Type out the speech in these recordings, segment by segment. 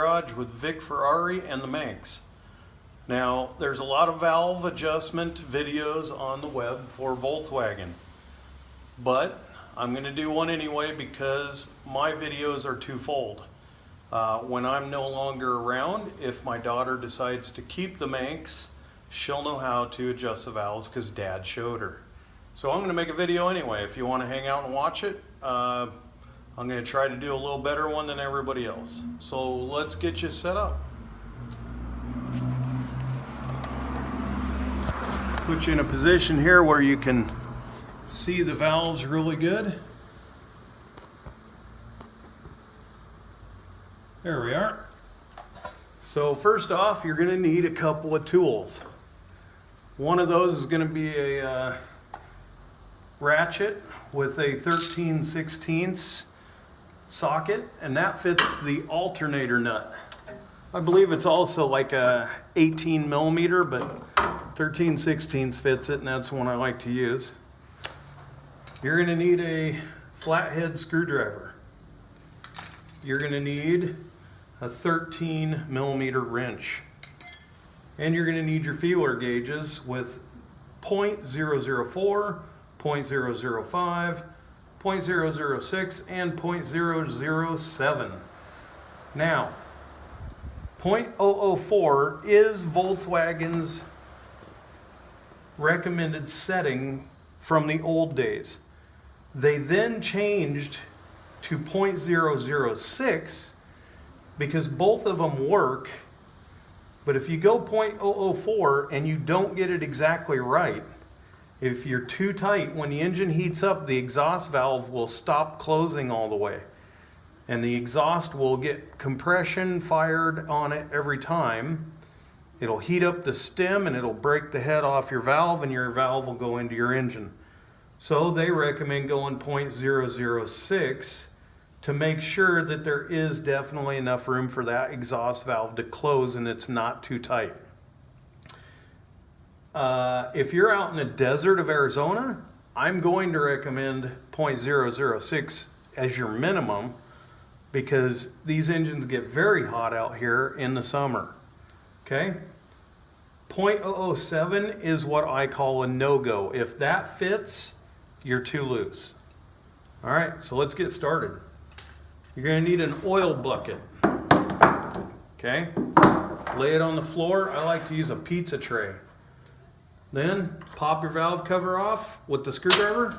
Garage with Vic Ferrari and the Manx. Now, there's a lot of valve adjustment videos on the web for Volkswagen, but I'm going to do one anyway because my videos are twofold. When I'm no longer around, if my daughter decides to keep the Manx, she'll know how to adjust the valves because Dad showed her. So I'm going to make a video anyway. If you want to hang out and watch it, I'm going to try to do a little better one than everybody else. So let's get you set up. Put you in a position here where you can see the valves really good. There we are. So first off, you're going to need a couple of tools. One of those is going to be a ratchet with a 13/16 socket, and that fits the alternator nut. I believe it's also like a 18 millimeter, but 13/16 fits it, and that's the one I like to use. You're going to need a flathead screwdriver. You're going to need a 13 millimeter wrench, and you're going to need your feeler gauges with 0.004, 0.005, 0.006, and 0.007. Now, 0.004 is Volkswagen's recommended setting from the old days. They then changed to 0.006 because both of them work, but if you go 0.004 and you don't get it exactly right, if you're too tight, when the engine heats up, the exhaust valve will stop closing all the way. And the exhaust will get compression fired on it every time. It'll heat up the stem and it'll break the head off your valve, and your valve will go into your engine. So they recommend going 0.006 to make sure that there is definitely enough room for that exhaust valve to close and it's not too tight. If you're out in the desert of Arizona, I'm going to recommend 0.006 as your minimum because these engines get very hot out here in the summer. Okay? 0.007 is what I call a no-go. If that fits, you're too loose. All right, so let's get started. You're going to need an oil bucket. Okay? Lay it on the floor. I like to use a pizza tray. Then pop your valve cover off with the screwdriver.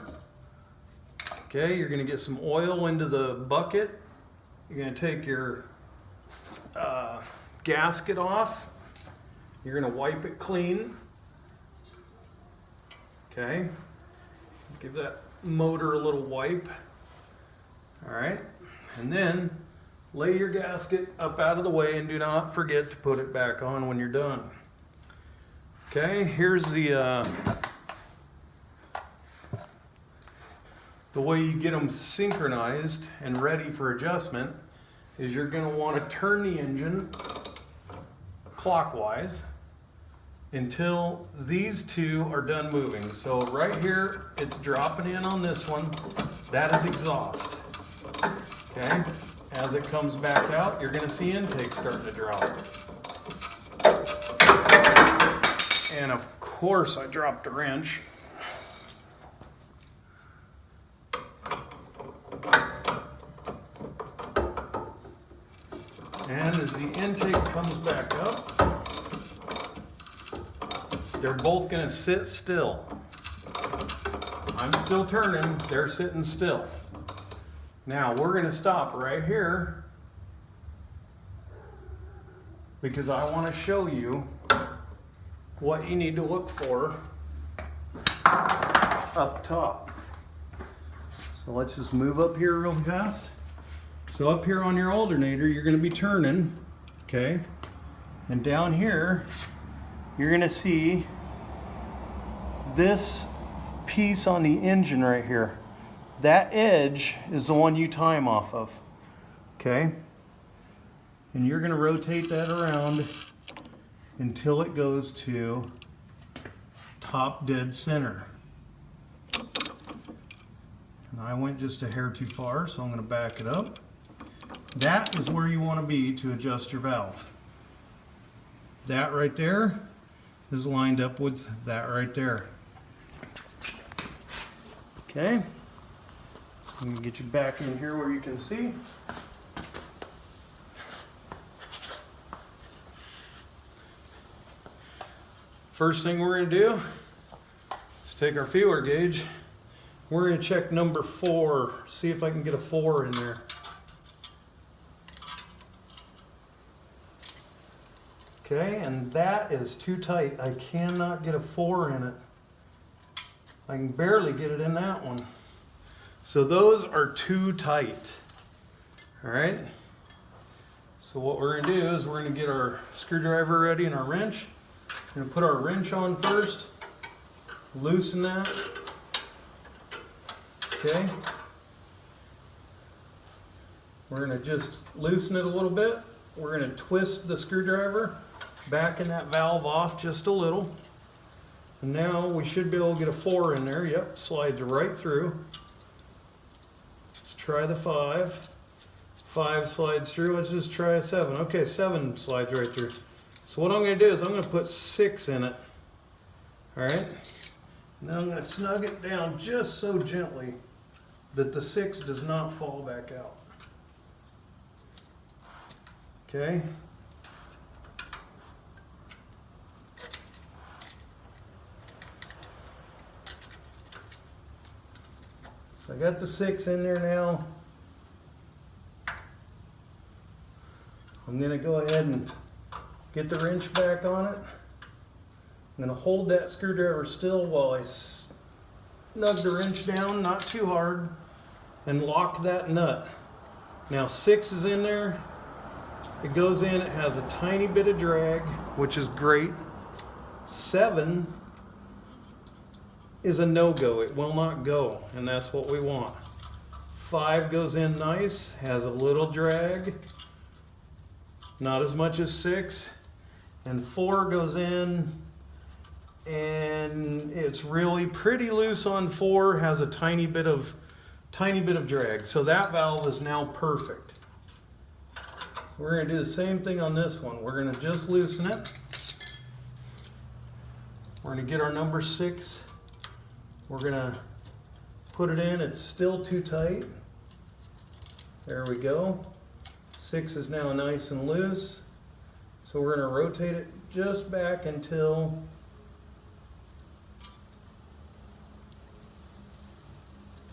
Okay, you're going to get some oil into the bucket. You're going to take your gasket off. You're going to wipe it clean. Okay, give that motor a little wipe. All right, and then lay your gasket up out of the way and do not forget to put it back on when you're done. Okay, here's the way you get them synchronized and ready for adjustment is you're going to want to turn the engine clockwise until these two are done moving. So right here, it's dropping in on this one. That is exhaust. Okay, as it comes back out, you're going to see intake starting to drop. And of course, I dropped a wrench. And as the intake comes back up, they're both going to sit still. I'm still turning, they're sitting still. Now we're going to stop right here because I want to show you what you need to look for up top. So let's just move up here real fast. So up here on your alternator, you're going to be turning, okay? And down here, you're going to see this piece on the engine right here. That edge is the one you time off of, okay? And you're going to rotate that around until it goes to top dead center. And I went just a hair too far, so I'm going to back it up. That is where you want to be to adjust your valve. That right there is lined up with that right there. Okay, so I'm going to get you back in here where you can see. First thing we're going to do is take our feeler gauge. We're going to check number 4, see if I can get a 4 in there. Okay, and that is too tight. I cannot get a 4 in it. I can barely get it in that one. So those are too tight. All right. So what we're going to do is we're going to get our screwdriver ready and our wrench. We're going to put our wrench on first. Loosen that. Okay. We're going to just loosen it a little bit. We're going to twist the screwdriver, backing that valve off just a little. And now we should be able to get a 4 in there. Yep, slides right through. Let's try the 5. 5 slides through. Let's just try a 7. Okay, 7 slides right through. So what I'm going to do is I'm going to put 6 in it. All right. Now I'm going to snug it down just so gently that the 6 does not fall back out. Okay. So I got the 6 in there now. I'm going to go ahead and get the wrench back on it. I'm going to hold that screwdriver still while I snug the wrench down, not too hard, and lock that nut. Now 6 is in there. It goes in, it has a tiny bit of drag, which is great. 7 is a no-go. It will not go, and that's what we want. 5 goes in nice, has a little drag, not as much as 6. And 4 goes in, and it's really pretty loose on 4, has a tiny bit of drag. So that valve is now perfect. So we're going to do the same thing on this one. We're going to just loosen it. We're going to get our number 6. We're going to put it in. It's still too tight. There we go. 6 is now nice and loose. So we're going to rotate it just back until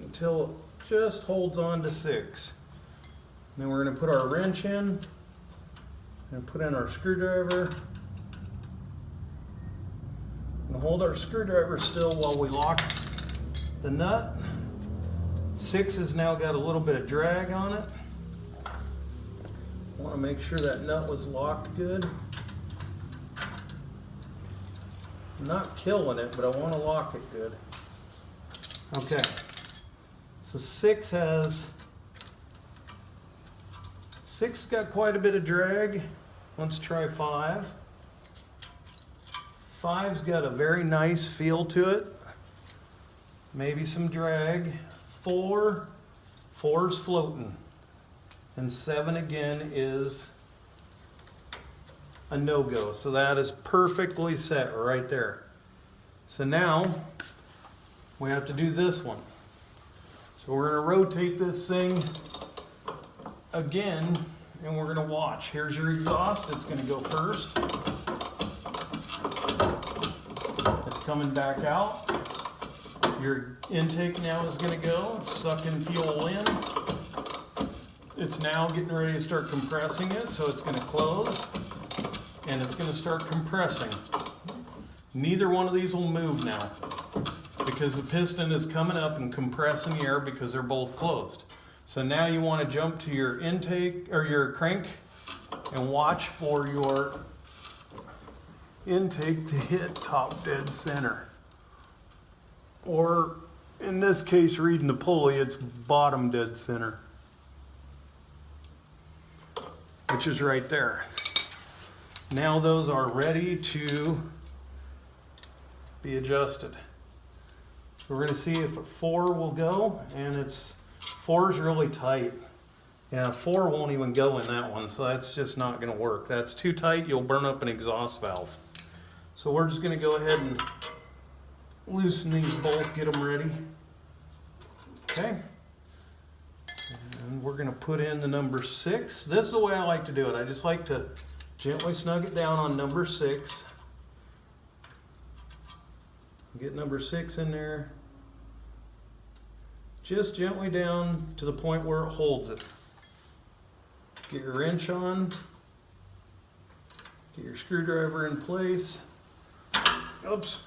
it just holds on to 6. And then we're going to put our wrench in and put in our screwdriver. And hold our screwdriver still while we lock the nut. 6 has now got a little bit of drag on it. I want to make sure that nut was locked good. I'm not killing it, but I want to lock it good. Okay. So 6 got quite a bit of drag. Let's try 5. 5's got a very nice feel to it. Maybe some drag. 4's floating. And 7 again is a no-go. So that is perfectly set right there. So now we have to do this one. So we're going to rotate this thing again, and we're going to watch. Here's your exhaust. It's going to go first. It's coming back out. Your intake now is going to go. It's sucking fuel in. It's now getting ready to start compressing it, so it's going to close, and it's going to start compressing. Neither one of these will move now, because the piston is coming up and compressing the air because they're both closed. So now you want to jump to your intake or your crank and watch for your intake to hit top dead center. Or in this case, reading the pulley, it's bottom dead center, which is right there. Now those are ready to be adjusted. So we're going to see if 4 will go, and 4 is really tight. Yeah, 4 won't even go in that one, so that's just not going to work. That's too tight, you'll burn up an exhaust valve. So we're just going to go ahead and loosen these both, get them ready. Okay. And we're going to put in the number 6. This is the way I like to do it. I just like to gently snug it down on number 6. Get number 6 in there. Just gently down to the point where it holds it. Get your wrench on. Get your screwdriver in place. Oops.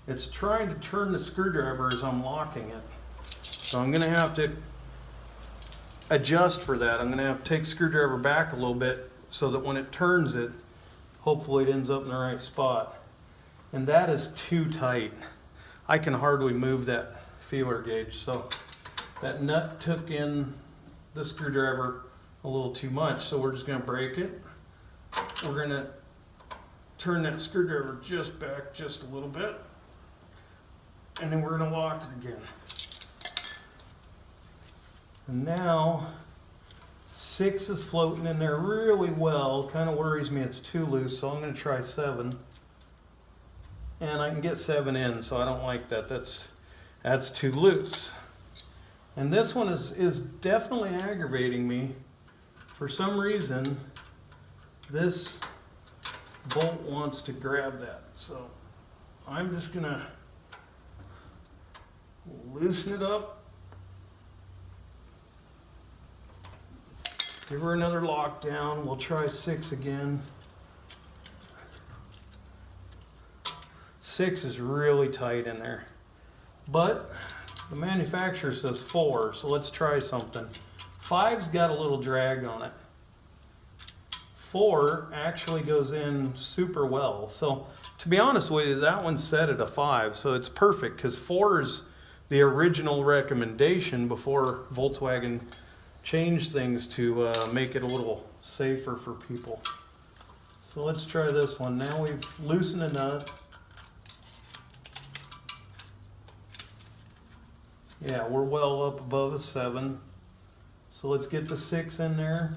It's trying to turn the screwdriver as I'm locking it. So I'm going to have to adjust for that. I'm going to have to take the screwdriver back a little bit so that when it turns it, hopefully it ends up in the right spot. And that is too tight. I can hardly move that feeler gauge. So that nut took in the screwdriver a little too much. So we're just going to break it. We're going to turn that screwdriver just back just a little bit. And then we're going to lock it again. And now 6 is floating in there really well. Kind of worries me it's too loose, so I'm going to try 7. And I can get 7 in, so I don't like that. That's too loose. And this one is definitely aggravating me. For some reason, this bolt wants to grab that. So I'm just going to loosen it up. Give her another lockdown. We'll try 6 again. 6 is really tight in there. But the manufacturer says 4, so let's try something. 5's got a little drag on it. 4 actually goes in super well. So to be honest with you, that one's set at a 5, so it's perfect because 4 is the original recommendation before Volkswagen changed things to make it a little safer for people. So let's try this one. Now we've loosened the nut. Yeah, we're well up above a 7. So let's get the 6 in there.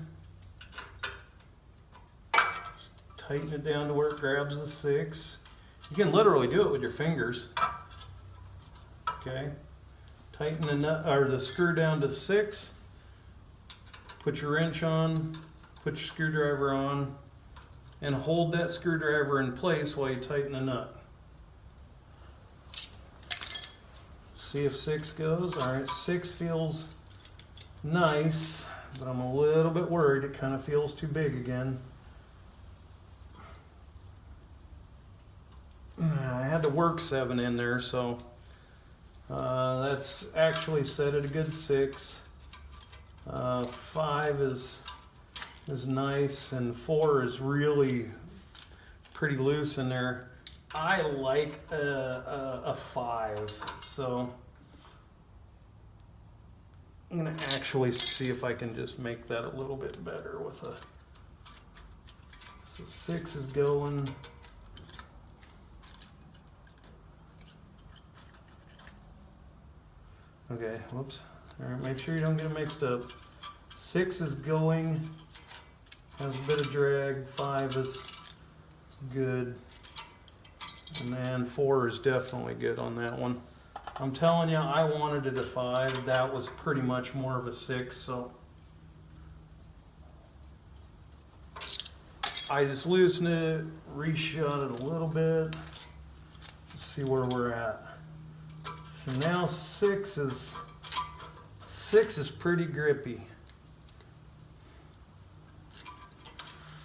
Just tighten it down to where it grabs the 6. You can literally do it with your fingers. Okay. Tighten the nut or the screw down to 6. Put your wrench on, put your screwdriver on, and hold that screwdriver in place while you tighten the nut. See if 6 goes. All right, 6 feels nice, but I'm a little bit worried. It kind of feels too big again. I had to work 7 in there, so that's actually set at a good 6. 5 is nice, and 4 is really pretty loose in there. I like a 5, so I'm going to actually see if I can just make that a little bit better with a... So 6 is going. Okay, whoops. All right, make sure you don't get it mixed up. 6 is going, has a bit of drag. 5 is good. And then 4 is definitely good on that one. I'm telling you, I wanted it a 5. That was pretty much more of a 6, so I just loosened it, reshot it a little bit. Let's see where we're at. So now 6 is pretty grippy.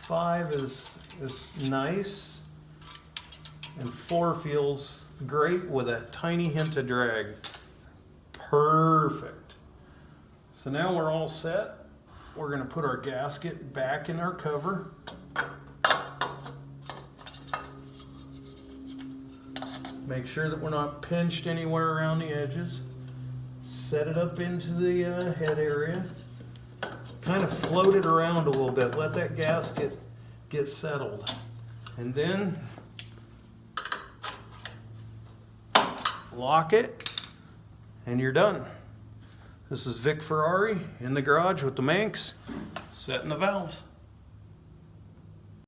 5 is nice, and 4 feels great with a tiny hint of drag. Perfect. So now we're all set. We're going to put our gasket back in our cover. Make sure that we're not pinched anywhere around the edges. Set it up into the head area. Kind of float it around a little bit. Let that gasket get settled. And then lock it, and you're done. This is Vic Ferrari in the garage with the Manx, setting the valves.